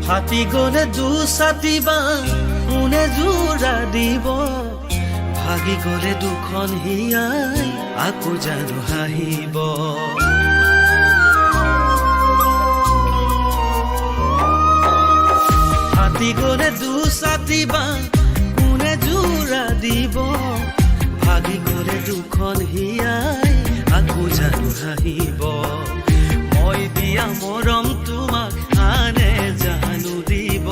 ফাটি গলে দুছাতি বাঁহ কোনে জোৰা দিব ভাগি গলে দুখন হিয়াই আকৌ জানো হাঁহিব ফাটি গলে দুছাতি বাঁহ কোনে জোৰা দিব ভাগি গলে দুখন হিয়াই আকৌ জানো হাঁহিব মই দিয়া মৰম তোমাক আনে জানো দিব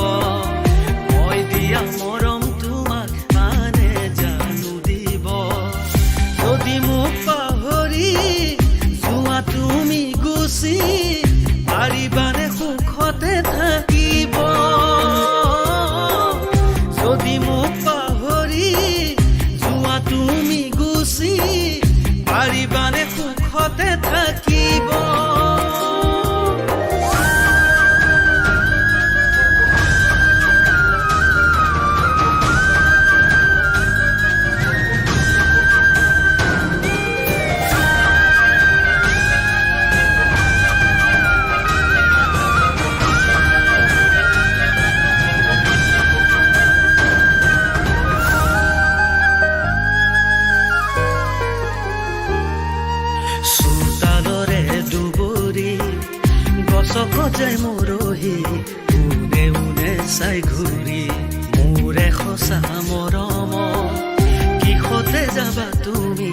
মই দিয়া মৰম তোমাক আনে জানো দিব যদি মোক পাহৰি যোৱা তুমি গুচি পাৰিবানে সুখতে থাকিব যদি মোক পাহৰি যোৱা তুমি গুচি পাৰিবানে সুখতে থাকিব গছকজাই মৰহি উনে উনে চাই ঘূৰি মোৰে সঁচা মৰম কিহতে যাবা তুমি